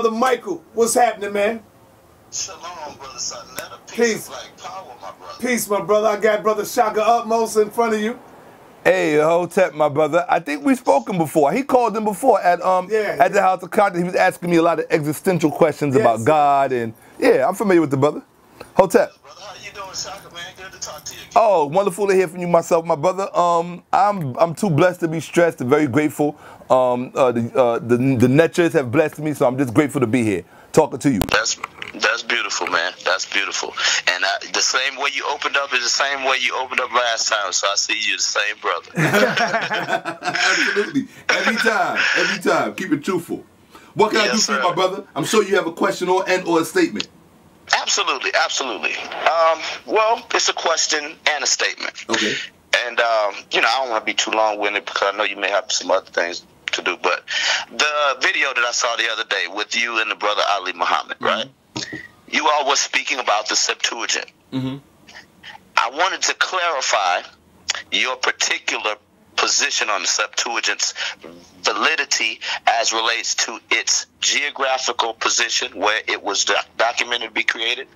brother Michael. What's happening, man? Shalom, brother Sonetta. Peace. Like power, my brother. Peace, my brother. I got brother Shakka Ahmose in front of you. Hey, Hotep, my brother. I think we've spoken before. He called him before at the House of Content. He was asking me a lot of existential questions about God, and yeah, I'm familiar with the brother. Hotep. Yes, brother. How you doing, Shaka, man? Good to talk to you again. Oh, wonderful to hear from you, myself, my brother. I'm too blessed to be stressed and very grateful. The Netchers have blessed me, so I'm just grateful to be here talking to you. That's beautiful, man. That's beautiful. And the same way you opened up is the same way you opened up last time. So I see you the same brother. Absolutely. Every time. Keep it truthful. What can I do for you, my brother? I'm sure you have a question or a statement. Absolutely. Well, it's a question and a statement. Okay. And, I don't want to be too long-winded because I know you may have some other things to do. But the video that I saw the other day with you and the brother Ali Muhammad, right? You all were speaking about the Septuagint. I wanted to clarify your particular position on the Septuagint's validity as relates to its geographical position where it was documented to be created.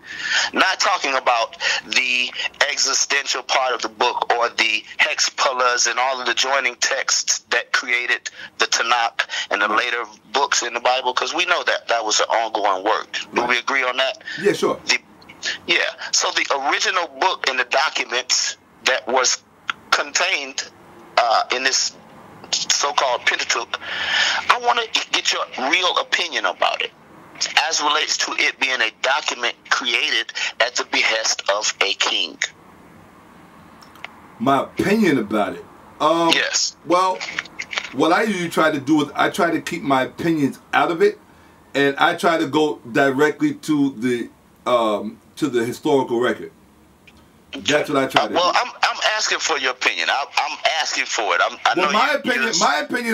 Not talking about the existential part of the book or the hexpillars and all of the joining texts that created the Tanakh and the later books in the Bible, because we know that was an ongoing work. Do we agree on that? Yeah, sure. So the original book and the documents that was contained in this so-called Pentateuch, I want to get your real opinion about it as relates to it being a document created at the behest of a king. My opinion about it? Yes. Well, what I usually try to do is I try to keep my opinions out of it, and I try to go directly to the historical record. That's what I try to do. Well, I'm asking for your opinion. I'm asking for it. My opinion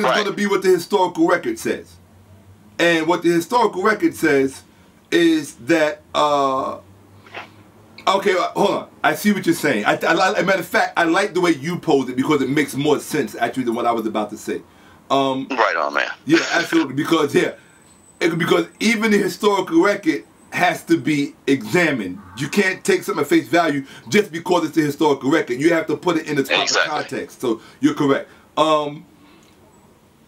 is going to be what the historical record says. And what the historical record says is that, okay, hold on. I see what you're saying. As a matter of fact, I like the way you posed it because it makes more sense, actually, than what I was about to say. Right on, man. Yeah, absolutely. Because even the historical record has to be examined. You can't take something at face value just because it's a historical record. You have to put it in its proper context. So you're correct. All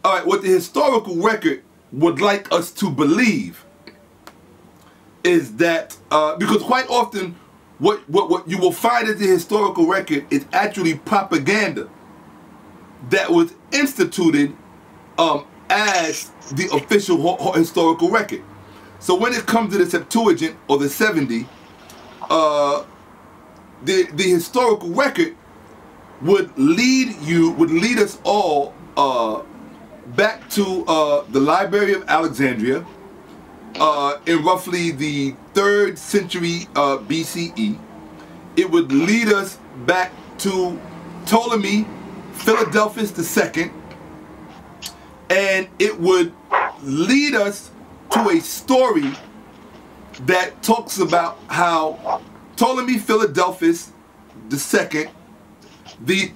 right, what the historical record would like us to believe is that because quite often what you will find in the historical record is actually propaganda that was instituted as the official historical record. So when it comes to the Septuagint or the 70, the historical record would lead us all back to the Library of Alexandria in roughly the 3rd century BCE. It would lead us back to Ptolemy Philadelphus II, and it would lead us to a story that talks about how Ptolemy Philadelphus II,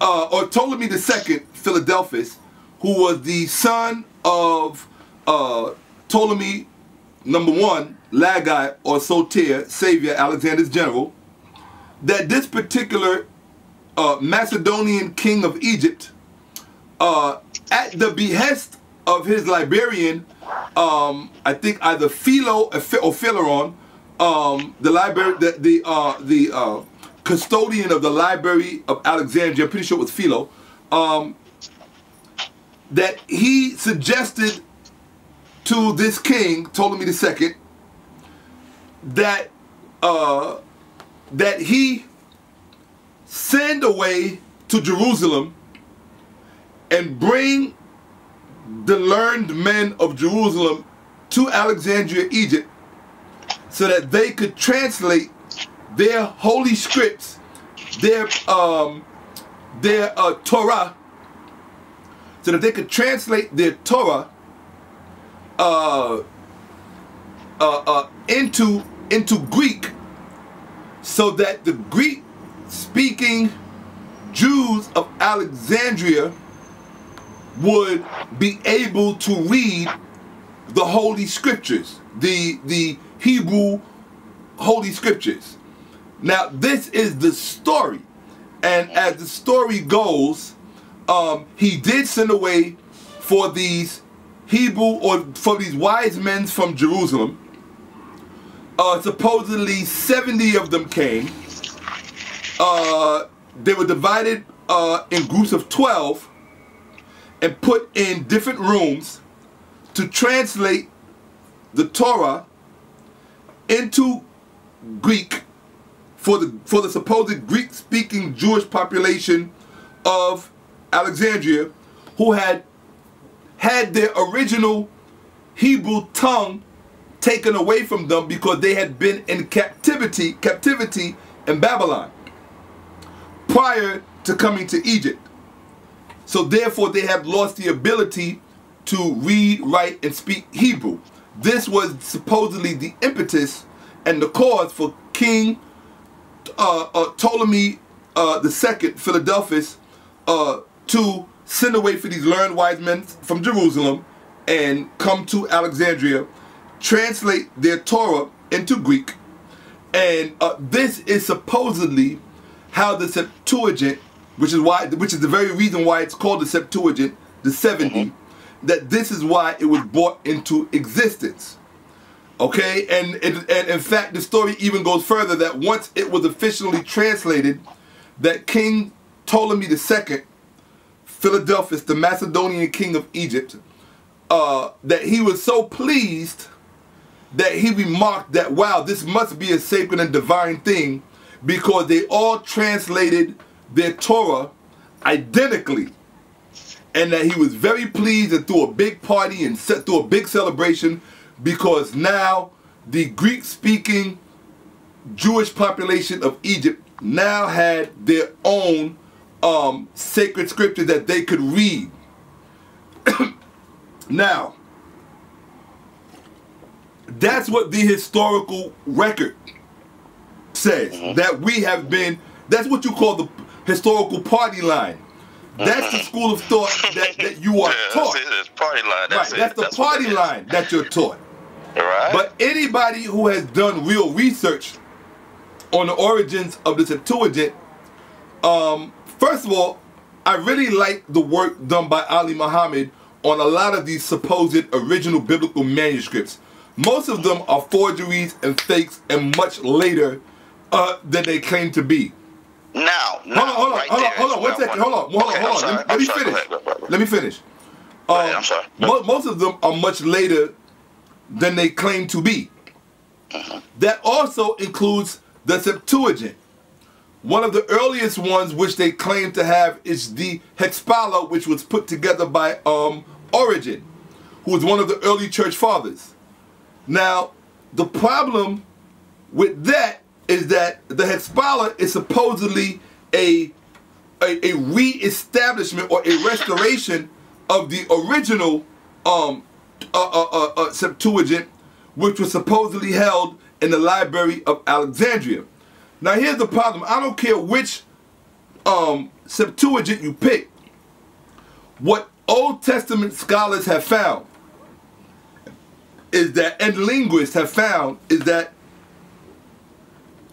or Ptolemy II Philadelphus, who was the son of Ptolemy #1, Lagi or Soter, Savior, Alexander's general, that this particular Macedonian king of Egypt, at the behest of his librarian, I think either Philo or Phileron, the custodian of the Library of Alexandria, I'm pretty sure it was Philo, that he suggested to this king, Ptolemy II, that he send away to Jerusalem and bring the learned men of Jerusalem to Alexandria, Egypt, so that they could translate their holy scripts, their Torah, so that they could translate their Torah into Greek, so that the Greek-speaking Jews of Alexandria would be able to read the Holy Scriptures, the Hebrew Holy Scriptures. Now, this is the story. And as the story goes, he did send away for these Hebrew, or for these wise men from Jerusalem. Supposedly 70 of them came. They were divided in groups of 12 and put in different rooms to translate the Torah into Greek for the supposed Greek-speaking Jewish population of Alexandria, who had their original Hebrew tongue taken away from them because they had been in captivity in Babylon prior to coming to Egypt. So therefore they have lost the ability to read, write, and speak Hebrew. This was supposedly the impetus and the cause for King Ptolemy II, Philadelphus, to send away for these learned wise men from Jerusalem and come to Alexandria, translate their Torah into Greek. And this is supposedly how the Septuagint, which is the very reason why it's called the Septuagint, the 70, that this is why it was brought into existence. Okay, and in fact, the story even goes further that once it was officially translated, that King Ptolemy II, Philadelphus, the Macedonian king of Egypt, that he was so pleased that he remarked that, wow, this must be a sacred and divine thing, because they all translated their Torah identically, and that he was very pleased and threw a big party and threw a big celebration, because now the Greek-speaking Jewish population of Egypt now had their own sacred scripture that they could read. Now, that's what the historical record says, that we have been, that's what you call the historical party line. That's the school of thought that you are taught. That's the party line. That's the party line that you're taught. Right. But anybody who has done real research on the origins of the Septuagint, first of all, I really like the work done by Ali Muhammad on a lot of these supposed original biblical manuscripts. Most of them are forgeries and fakes and much later than they claim to be. Hold on, 1 second. Hold on. Let me finish. Let me finish. I'm sorry. Most of them are much later than they claim to be. That also includes the Septuagint. One of the earliest ones which they claim to have is the Hexpala, which was put together by Origen, who was one of the early church fathers. Now, the problem with that is that the Hexpala is supposedly a re-establishment or a restoration of the original Septuagint, which was supposedly held in the Library of Alexandria. Now here's the problem. I don't care which Septuagint you pick. What Old Testament scholars have found is that, and linguists have found, is that,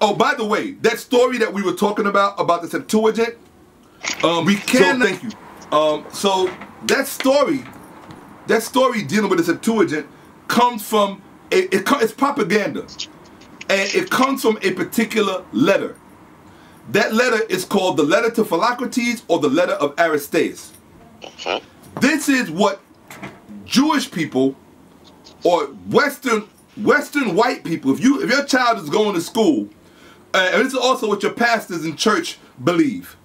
oh, by the way, that story that we were talking about the Septuagint, we can, thank you. So that story dealing with the Septuagint comes from, it's propaganda. And it comes from a particular letter. That letter is called the letter to Philocrates or the letter of Aristeas. This is what Jewish people or Western white people, if your child is going to school, and this is also what your pastors in church believe,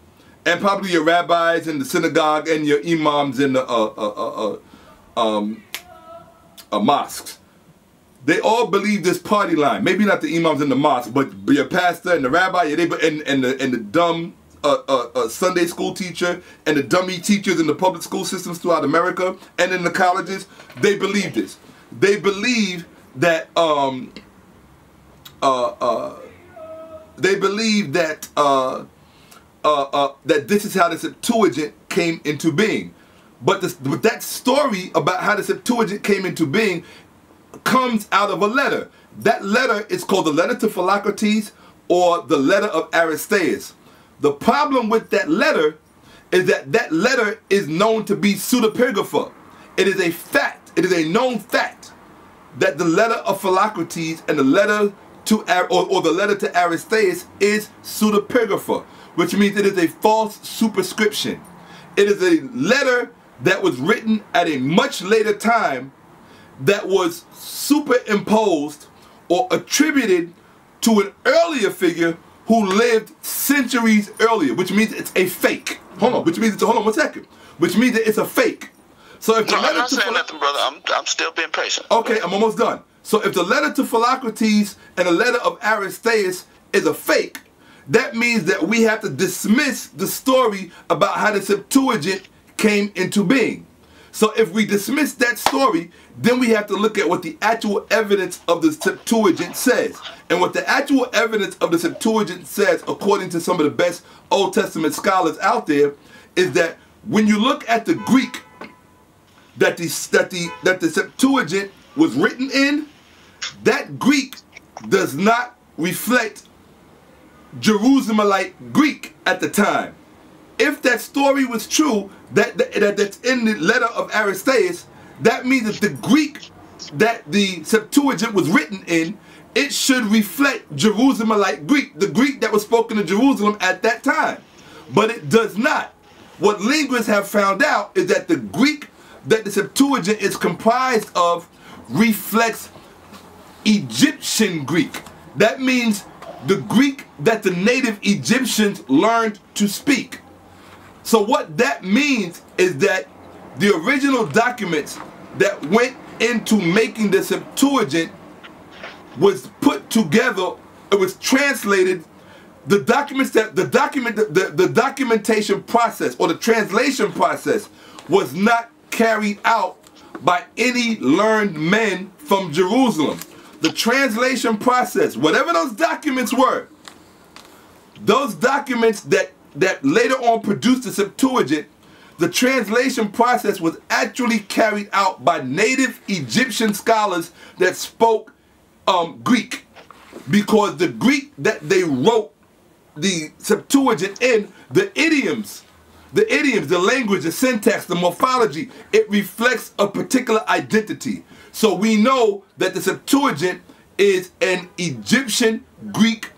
and probably your rabbis in the synagogue and your imams in the mosques. They all believe this party line. Maybe not the imams in the mosque, but your pastor and the rabbi, and the dumb Sunday school teacher and the dummy teachers in the public school systems throughout America and in the colleges. They believe this. They believe that that this is how the Septuagint came into being. But that story about how the Septuagint came into being comes out of a letter. That letter is called the letter to Philocrates or the letter of Aristeas. The problem with that letter is that that letter is known to be pseudepigrapha. It is a fact, it is a known fact that the letter of Philocrates and the letter to or the letter to Aristeas is pseudepigrapha, which means it is a false superscription. It is a letter that was written at a much later time that was superimposed or attributed to an earlier figure who lived centuries earlier, which means it's a fake. Hold on, which means it's hold on one second. Which means that it's a fake. So if the letter I'm not to saying nothing, brother. I'm still being patient. Okay, I'm almost done. So if the letter to Philocrates and the letter of Aristeas is a fake, that means that we have to dismiss the story about how the Septuagint came into being. So if we dismiss that story, then we have to look at what the actual evidence of the Septuagint says. And what the actual evidence of the Septuagint says, according to some of the best Old Testament scholars out there, is that when you look at the Greek that the Septuagint was written in, that Greek does not reflect Jerusalemite Greek at the time. If that story was true, that's in the letter of Aristeas, that means that the Greek that the Septuagint was written in, it should reflect Jerusalemite Greek, the Greek that was spoken in Jerusalem at that time. But it does not. What linguists have found out is that the Greek that the Septuagint is comprised of reflects Egyptian Greek. That means the Greek that the native Egyptians learned to speak. So what that means is that the original documents that went into making the Septuagint was put together, it was translated, the documentation process or the translation process was not carried out by any learned men from Jerusalem. The translation process, whatever those documents were, those documents that later on produced the Septuagint, the translation process was actually carried out by native Egyptian scholars that spoke Greek. Because the Greek that they wrote the Septuagint in, the idioms, the language, the syntax, the morphology, it reflects a particular identity. So we know that the Septuagint is an Egyptian Greek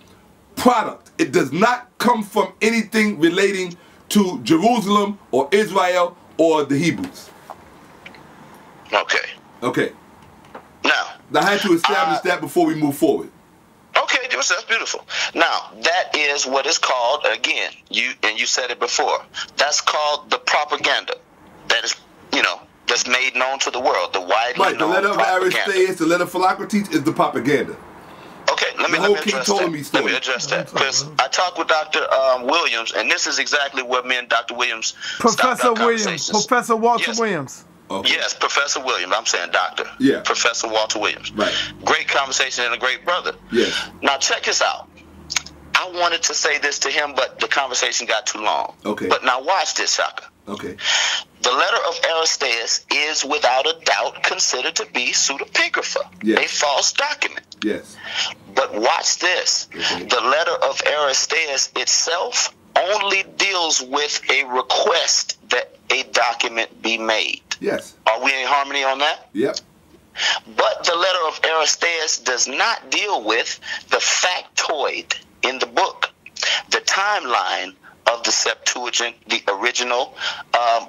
product. It does not come from anything relating to Jerusalem or Israel or the Hebrews. Okay. Okay. Now, I had to establish that before we move forward. Okay, that's beautiful. Now, that is what is called, again, you said it before, that's called the propaganda. That is, that's made known to the world, the widely known the letter propaganda. of Aristeas, the letter of Philocrates is the propaganda. Okay, let me address that. Because I talked with Dr. Williams, and this is exactly where me and Dr. Williams Professor Williams, Professor Walter Williams. Okay. Yes, Professor Williams. I'm saying doctor. Yeah. Professor Walter Williams. Right. Great conversation and a great brother. Yes. Now check this out. I wanted to say this to him, but the conversation got too long. Okay. But now watch this, Shakka. Okay. The letter of Aristeas is without a doubt considered to be pseudepigrapha, yes. a false document. Yes. But watch this. Okay. The letter of Aristeas itself only deals with a request that a document be made. Yes. Are we in harmony on that? Yep. But the letter of Aristeas does not deal with the factoid in the book, the timeline of the Septuagint, the original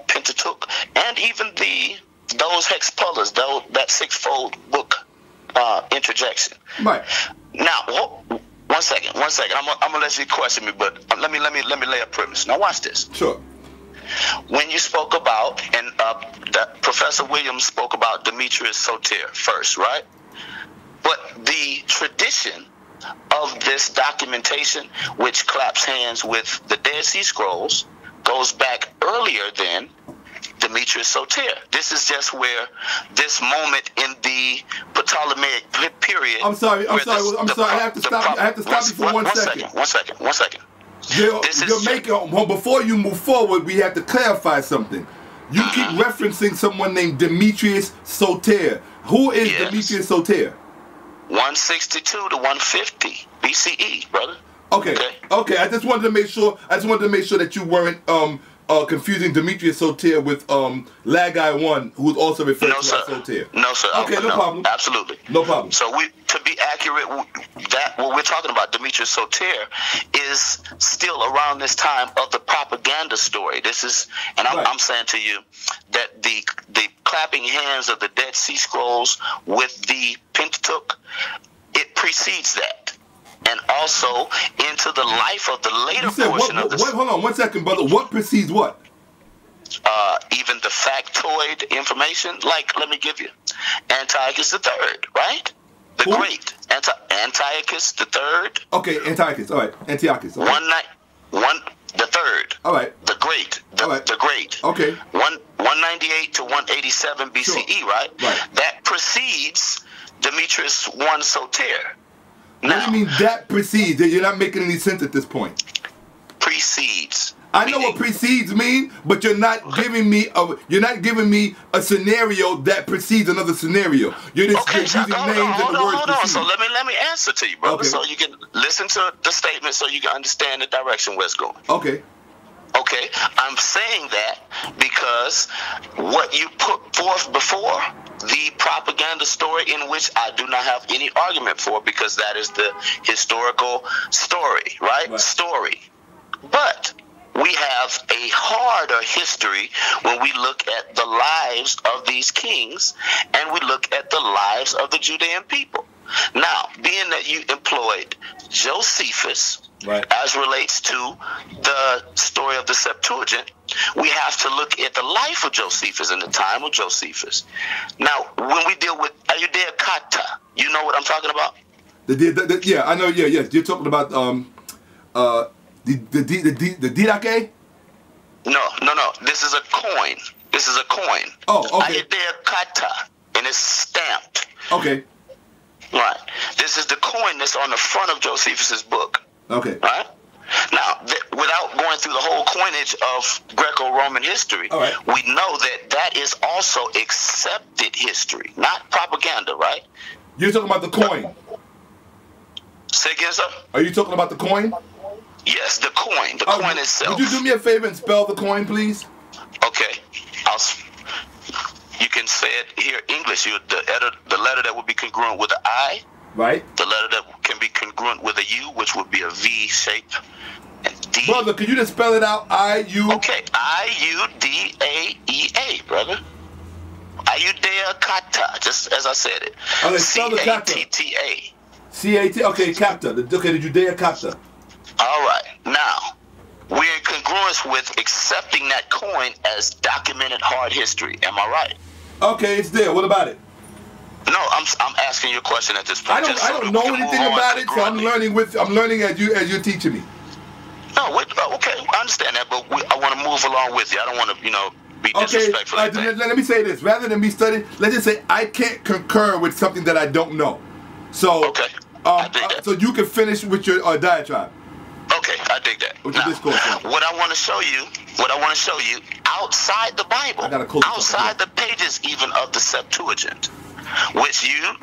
Pentateuch, and even those hexapullas, that sixfold book interjection. Right. Now, one second. I'm gonna let you question me, but let me lay a premise. Now, watch this. Sure. When you spoke about, and that Professor Williams spoke about Demetrius Soter first, right? But the tradition of this documentation, which claps hands with the Dead Sea Scrolls, goes back earlier than Demetrius Soter. This is just where this moment in the Ptolemaic period. I'm sorry. I have to stop you for 1 second. One second. Before you move forward, we have to clarify something. You keep referencing someone named Demetrius Soter. Who is Demetrius Soter? 162 to 150 BCE, brother. Okay. I just wanted to make sure. That you weren't confusing Demetrius Soter with Lagai 1, who's also referred to as Soter. No, sir. Okay, no problem. Absolutely. No problem. So to be accurate, that what we're talking about, Demetrius Soter, is still around this time of the propaganda story. This is, and I'm saying to you that the clapping hands of the Dead Sea Scrolls with the Pentateuch, it precedes that. And also into the life of the later portion of the... Hold on 1 second, brother. What precedes what? Even the factoid information. Like, let me give you. Antiochus III, right? The Great. Antiochus III. Okay, Antiochus. All right. Antiochus. Okay. The third. All right. The Great. The Great. Okay. 198 to 187 BCE, right? Right. That precedes Demetrius I Soter. What do you mean that precedes? You're not making any sense at this point. Precedes. I know what precedes mean, but you're not giving me a scenario that precedes another scenario. You're just using names and the word precedes. So let me answer to you, brother, so you can listen to the statement, so you can understand the direction where it's going. Okay. Okay, I'm saying that because what you put forth before, the propaganda story, in which I do not have any argument for, because that is the historical story, right? Story. But we have a harder history when we look at the lives of these kings and we look at the lives of the Judean people. Now, being that you employed Josephus, as relates to the story of the Septuagint, we have to look at the life of Josephus and the time of Josephus. Now, when we deal with Ayudea Kata, you know what I'm talking about? Yeah, I know. Yeah, yes. You're talking about the Didache? No. This is a coin. Oh, okay. Ayudea Kata, and it's stamped. Okay. Right. This is the coin that's on the front of Josephus's book. Okay. Right? Now, without going through the whole coinage of Greco-Roman history, we know that is also accepted history, not propaganda, right? You're talking about the coin? Say again, sir? Are you talking about the coin? Yes, the coin. The coin itself. Would you do me a favor and spell the coin, please? Okay. You can say it here, English. The letter that would be congruent with an I. Right. The letter that can be congruent with a U, which would be a V shape. And D. Brother, can you just spell it out? I-U. Okay. I-U-D-A-E-A, brother. Ayudea Kata, just as I said it. Okay, spell the Kata. C-A-T-T-A. C-A-T. Okay, Kata. Okay, the Judea Kata. All right. Now, we're in congruence with accepting that coin as documented hard history. Am I right? Okay, it's there. What about it? No, I'm asking you a question at this point. I don't know anything about it, so I'm learning as you're teaching me. No, okay, I understand that, but I want to move along with you. I don't want to, be disrespectful. Okay, let me say this. Rather than me studying, let's just say I can't concur with something that I don't know. So, I dig that. So you can finish with your diatribe. Okay, I dig that. Now, what I want to show you, outside the Bible, outside the pages even of the Septuagint, which you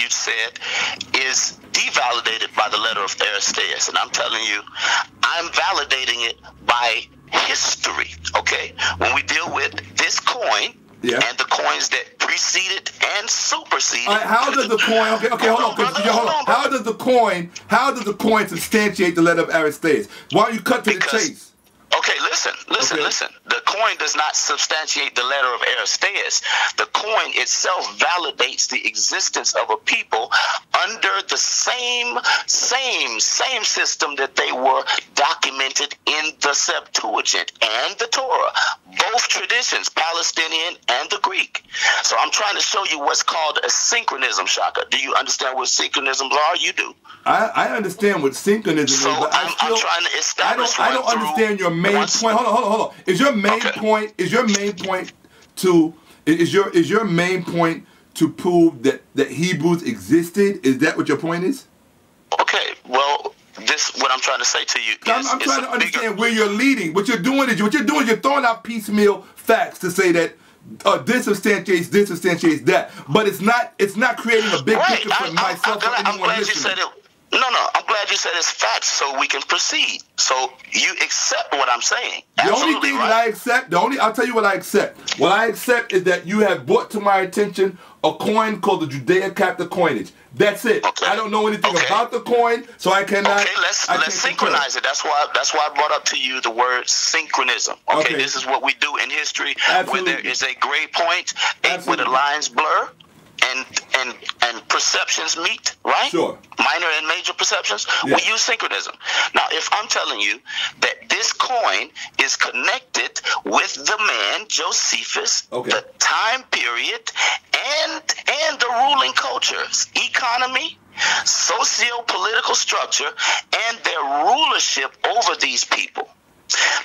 said is devalidated by the letter of Aristeas, and I'm telling you, I'm validating it by history. Okay, when we deal with this coin and the coins that preceded and superseded. How does the coin? Okay, hold on. How does the coin substantiate the letter of Aristeas? Why don't you cut to the chase? Okay, listen. The coin does not substantiate the letter of Aristeas. The coin itself validates the existence of a people under the same system that they were documented in the Septuagint and the Torah. Both traditions, Palestinian and the Greek. So I'm trying to show you what's called a synchronism, Shaka. Do you understand what synchronisms are? You do. I understand what synchronism is, but I'm trying to establish. I don't understand your main point. Hold on. Is your main point to prove that Hebrews existed? Is that what your point is? Okay. Well, what I'm trying to say to you is I'm trying to understand where you're leading. What you're doing is you're throwing out piecemeal facts to say that this substantiates that, but it's not creating a big picture for myself or anyone listening. No, I'm glad you said it's facts so we can proceed. So you accept what I'm saying. The only thing that I accept, I'll tell you what I accept. What I accept is that you have brought to my attention a coin called the Judaica coinage. That's it. Okay. I don't know anything about the coin, so I cannot. Okay, let's synchronize it. That's why I brought up to you the word synchronism. Okay, this is what we do in history. Absolutely. Where there is a gray point, where the lines blur, and perceptions meet, right? Sure. Minor and major perceptions. Yeah. We use synchronism. Now, if I'm telling you that this coin is connected with the man Josephus, the time period, and the ruling cultures, economy, socio-political structure, and their rulership over these people.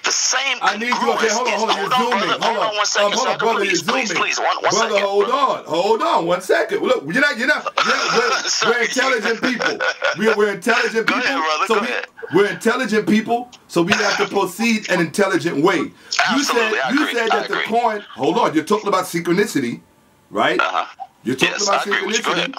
The same. I need you. Okay, hold on. You're zooming. Hold on 1 second. Hold on, brother. You're zooming. Please, one second. Brother, hold on 1 second. Look, you're not. We're intelligent people. We're intelligent people. Go ahead, brother. We're intelligent people, so we have to proceed an intelligent way. Absolutely, you said that the coin. Hold on. You're talking about synchronicity, right? You're talking about synchronicity.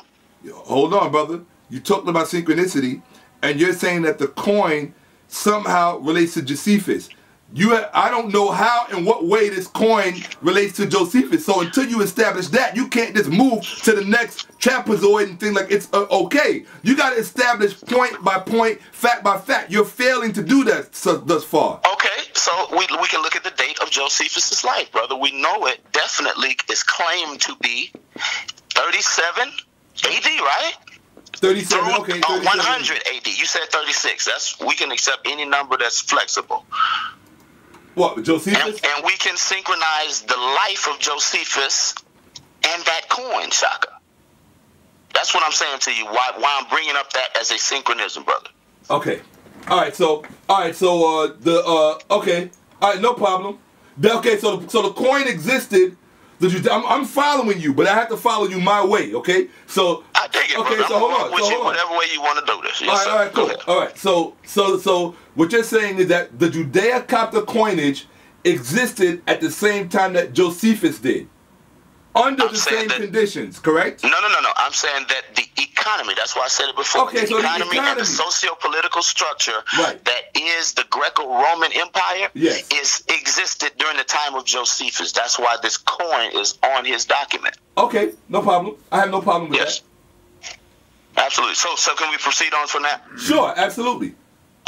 Hold on, brother. You're talking about synchronicity, and you're saying that the coin somehow relates to Josephus. I don't know how and what way this coin relates to Josephus. So until you establish that, you can't just move to the next trapezoid and think like it's okay. You got to establish point by point, fact by fact. You're failing to do that thus far. Okay, so we can look at the date of Josephus' life, brother. We know it definitely is claimed to be 37 AD, right? 37, okay. 100 AD. You said 36. We can accept any number that's flexible. What, Josephus? And we can synchronize the life of Josephus and that coin, Shaka. That's what I'm saying to you. Why I'm bringing up that as a synchronism, brother. Okay. All right. No problem. Okay. So the coin existed. I'm following you, but I have to follow you my way, okay? So I dig it, okay, brother. so hold on. Whatever way you want to do this. Yes, all right, cool. All right, so what you're saying is that the Judeo-Coptic coinage existed at the same time that Josephus did, under the same conditions, correct? No. I'm saying that the economy, that's why I said it before. Okay, the economy and the socio-political structure that is the Greco-Roman Empire existed during the time of Josephus. That's why this coin is on his document. Okay, no problem. I have no problem with that. Absolutely. So can we proceed on from that? Sure, absolutely.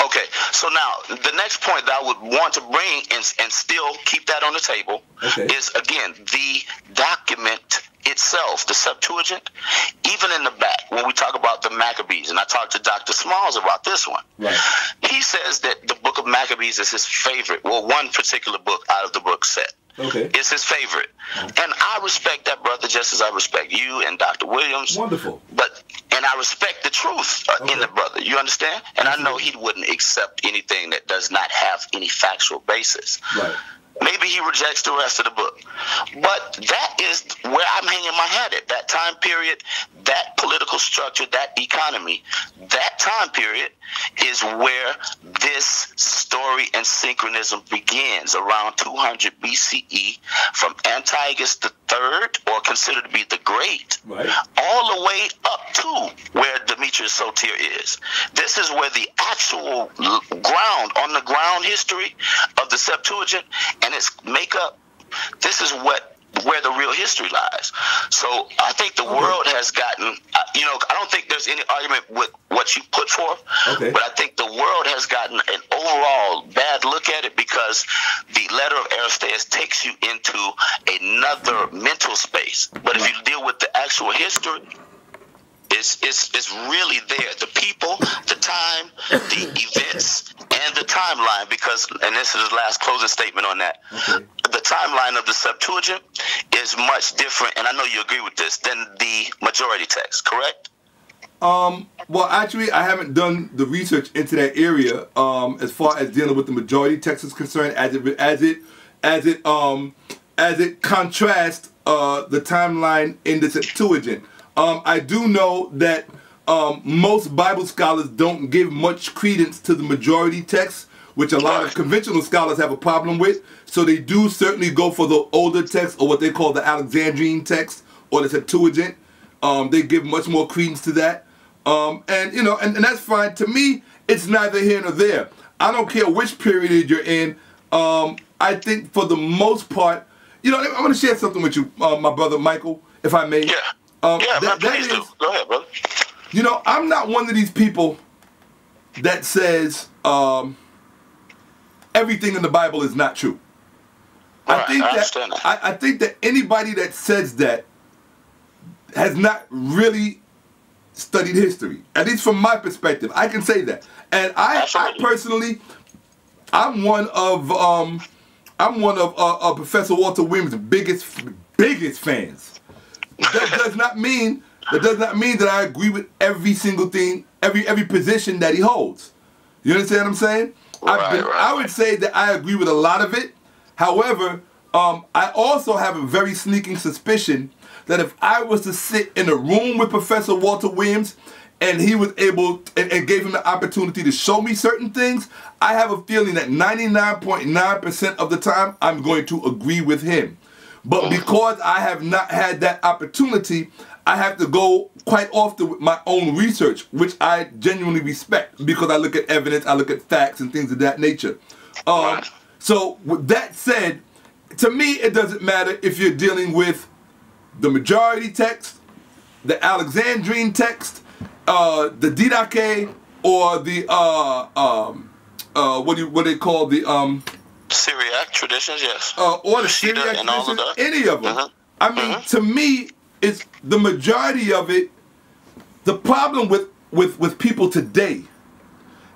Okay, so now the next point that I would want to bring and still keep that on the table is, again, the document itself, the Septuagint. Even in the back, when we talk about the Maccabees, and I talked to Dr. Smalls about this one, he says that the book of Maccabees is his favorite. Well, one particular book out of the book set. It's his favorite. And I respect that, brother, just as I respect you and Dr. Williams. Wonderful. And I respect the truth in the brother. You understand? And I know he wouldn't accept anything that does not have any factual basis. Maybe he rejects the rest of the book. But that is where I'm hanging my hat at. That time period, that political structure, that economy, that time period is where this story and synchronism begins, around 200 BCE, from Antiochus III, or considered to be the Great, all the way up to where Demetrius Soter is. This is where the actual on the ground history of the Septuagint and its makeup, this is where the real history lies. So I think the world has gotten, I don't think there's any argument with what you put forth, but I think the world has gotten an overall bad look at it, because the letter of Aristeas takes you into another mental space. But if you deal with the actual history, it's really there. The people, the time, the events, and the timeline, because, and this is the last closing statement on that, the timeline of the Septuagint is much different, and I know you agree with this, than the majority text, correct? Well, actually, I haven't done the research into that area as far as dealing with the majority text is concerned, as it contrasts the timeline in the Septuagint. I do know that most Bible scholars don't give much credence to the majority text, which a lot of conventional scholars have a problem with. So they do certainly go for the older text, or what they call the Alexandrine text, or the Septuagint. They give much more credence to that. And you know, and that's fine. To me, it's neither here nor there. I don't care which period you're in. I think for the most part, you know, I want to share something with you, my brother Michael, if I may. Yeah. Man, please do. Go ahead, brother. You know, I'm not one of these people that says everything in the Bible is not true. Right, I think that anybody that says that has not really studied history. At least from my perspective, I can say that. And I personally, I'm one of Professor Walter Williams' biggest fans. That does not mean that I agree with every single thing, every position that he holds. You understand what I'm saying? I would say that I agree with a lot of it. However, I also have a very sneaking suspicion that if I was to sit in a room with Professor Walter Williams and he was able and gave him the opportunity to show me certain things, I have a feeling that 99.9% of the time I'm going to agree with him. But because I have not had that opportunity, I have to go quite often with my own research, which I genuinely respect because I look at evidence, I look at facts and things of that nature. So with that said, to me it doesn't matter if you're dealing with the majority text, the Alexandrine text, the Didache, or the what they call the Syriac traditions, yes. Or the Syriac traditions, any of them. I mean, to me, it's the majority of it. The problem with people today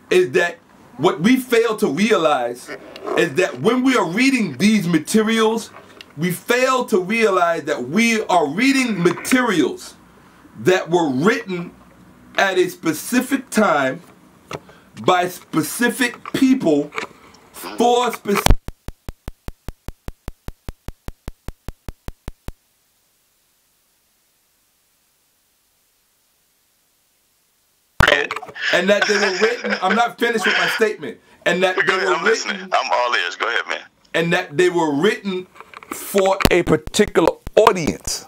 is that what we fail to realize is that when we are reading these materials, we fail to realize that we are reading materials that were written at a specific time by specific people for specific. And that they were written, I'm not finished with my statement. And that they were written, I'm all ears. Go ahead, man. And that they were written for a particular audience.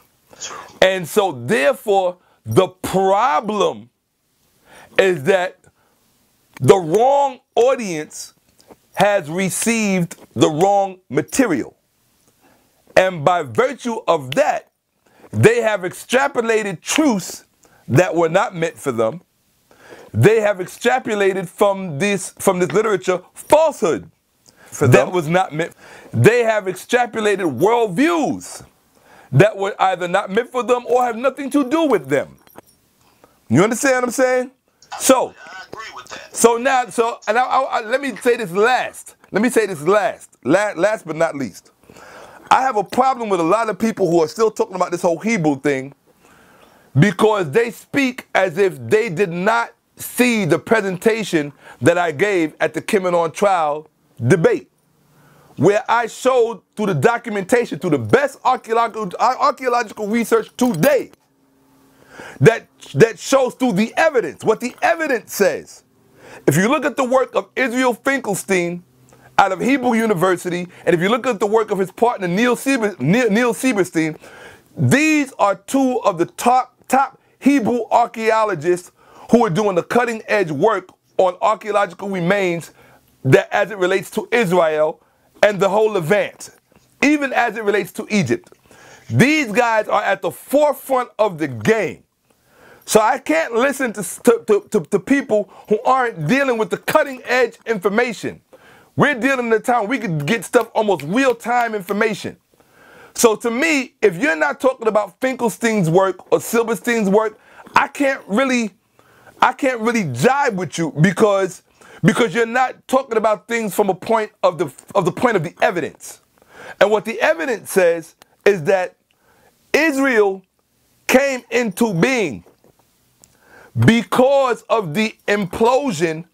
And so therefore, the problem is that the wrong audience has received the wrong material. And by virtue of that, they have extrapolated truths that were not meant for them. They have extrapolated from this literature falsehood that was not meant. They have extrapolated worldviews that were either not meant for them or have nothing to do with them. You understand what I'm saying? So, I agree with that. So now, let me say this last. Last but not least. I have a problem with a lot of people who are still talking about this whole Hebrew thing because they speak as if they did not see the presentation that I gave at the Kimenon trial debate, where I showed through the documentation, through the best archaeological research today, that shows through the evidence, what the evidence says. If you look at the work of Israel Finkelstein out of Hebrew University, and if you look at the work of his partner Neil Sieberstein, these are two of the top Hebrew archaeologists who are doing the cutting edge work on archaeological remains that as it relates to Israel and the whole Levant, even as it relates to Egypt. These guys are at the forefront of the game. So I can't listen to people who aren't dealing with the cutting edge information. We're dealing in a time we could get stuff almost real-time information. So to me, if you're not talking about Finkelstein's work or Silberstein's work, I can't really jive with you because you're not talking about things from a point of the evidence. And what the evidence says is that Israel came into being because of the implosion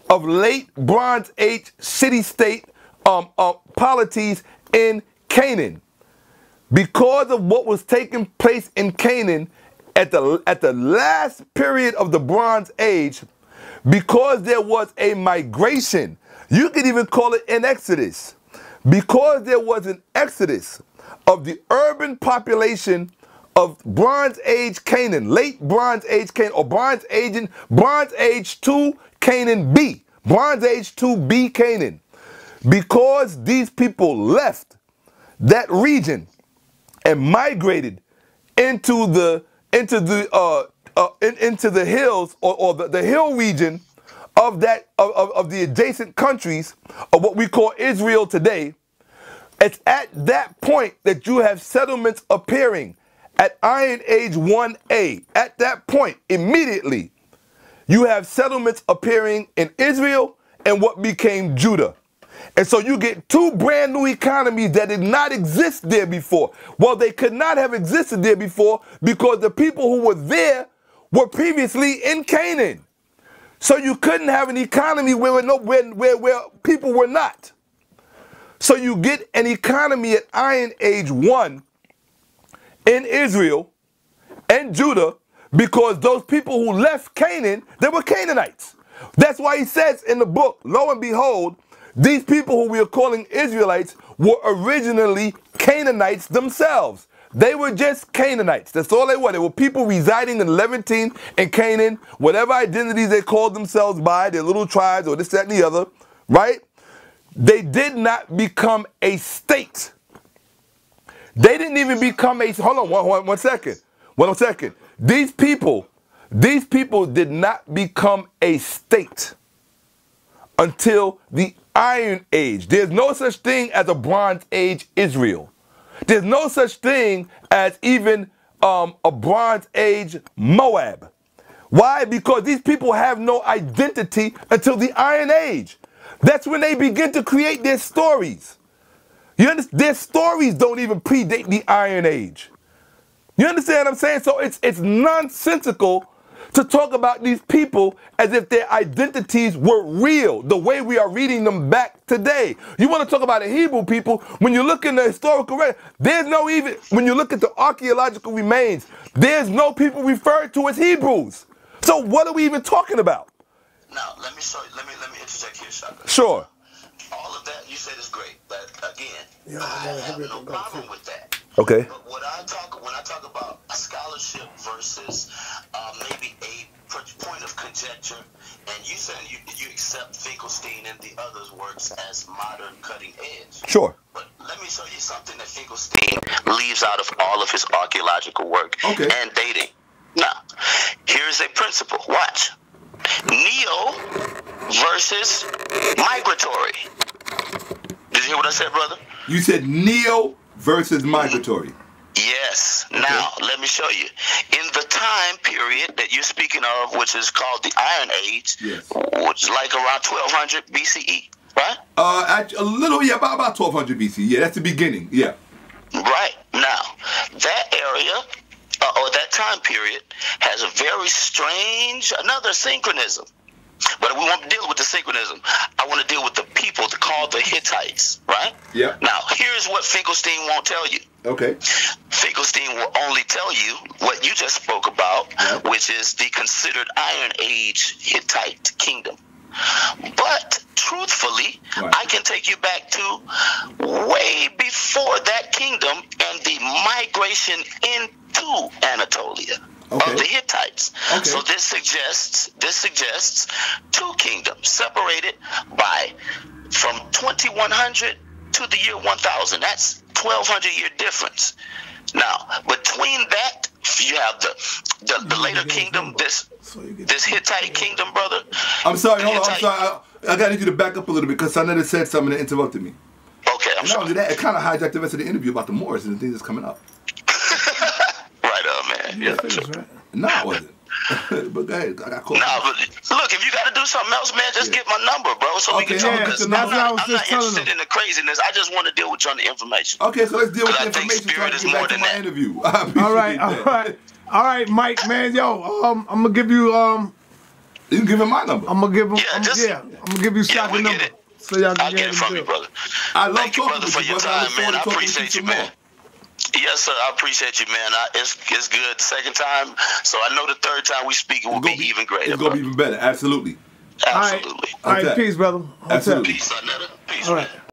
of late Bronze Age city-state polities in Canaan. Because of what was taking place in Canaan at the last period of the Bronze Age, because there was a migration You could even call it an exodus. Because there was an exodus of the urban population of Bronze Age Canaan, late Bronze Age Canaan, or Bronze Age 2 Canaan B, Bronze Age 2B Canaan. Because these people left that region and migrated into the hills or the hill region of the adjacent countries of what we call Israel today, it's at that point that you have settlements appearing at Iron Age 1A. At that point, immediately, you have settlements appearing in Israel and what became Judah. And so you get two brand new economies that did not exist there before. Well, they could not have existed there before because the people who were there were previously in Canaan. So you couldn't have an economy where people were not. So you get an economy at Iron Age 1 in Israel and Judah because those people who left Canaan, they were Canaanites. That's why he says in the book, lo and behold, these people who we are calling Israelites were originally Canaanites themselves. They were just Canaanites. That's all they were. They were people residing in Levantine and Canaan, whatever identities they called themselves by, their little tribes or this, that, and the other, right? They did not become a state. They didn't even become a, hold on, one second. These people did not become a state until the Iron Age. There's no such thing as a Bronze Age Israel. There's no such thing as even a Bronze Age Moab. Why? Because these people have no identity until the Iron Age. That's when they begin to create their stories. You understand? Their stories don't even predate the Iron Age. You understand what I'm saying? So it's nonsensical to talk about these people as if their identities were real, the way we are reading them back today. You want to talk about the Hebrew people, when you look in the historical record, there's no even, when you look at the archaeological remains, there's no people referred to as Hebrews. So what are we even talking about? Now, let me interject here, Shaka. Sure. All of that you said is great, but again, I have no problem with that. Okay. But when I talk about a scholarship versus maybe a point of conjecture, and you said you accept Finkelstein and the others' works as modern cutting edge. Sure. But let me show you something that Finkelstein leaves out of all of his archaeological work and dating. Now, here's a principle. Watch. Neo versus migratory. Did you hear what I said, brother? You said neo versus migratory. Yes. Okay. Now, let me show you. In the time period that you're speaking of, which is called the Iron Age, yes, which is like around 1200 BCE, right? A little, yeah, about 1200 BCE. Yeah, that's the beginning. Yeah. Right. Now, that area or that time period has a very strange, another synchronism. But we won't deal with the synchronism. I want to deal with the people called the Hittites, right? Yeah. Now, here's what Finkelstein won't tell you. Okay. Finkelstein will only tell you what you just spoke about, which is the considered Iron Age Hittite kingdom. But truthfully, I can take you back to way before that kingdom and the migration into Anatolia of the Hittites. Okay. So this suggests two kingdoms separated by from 2100 to the year 1000. That's 1200-year difference. Now, between that, you have the later kingdom, this Hittite kingdom, brother. I'm sorry, hold on. I'm sorry. I got to need you to back up a little bit because I never said something that interrupted me. Okay, I'm sorry. That, it kind of hijacked the rest of the interview about the Moors and the things that's coming up. Right on, man. Yeah, sure. Right. No, I wasn't. But go ahead. I got caught. No, but look, if you got to do something else, man, just get my number, bro, so we can talk. Because I'm not interested in the craziness. I just want to deal with you on the information. Okay, so let's deal with the information. I think spirit is more than that. Interview. All right, Mike, man, yo, I'm gonna give you You can give him my number. I'm gonna give him. I'm gonna give you Shaka number. So y'all can get it from you, brother. Thank you, brother, for your time, man. I appreciate you, man. Yes, sir. I appreciate you, man. It's good the second time, so I know the third time we speak it will be even greater. It's gonna be even better. Absolutely. Absolutely. All right, peace, brother. What's up? Absolutely. Peace, Arnetta. Peace, All man. right.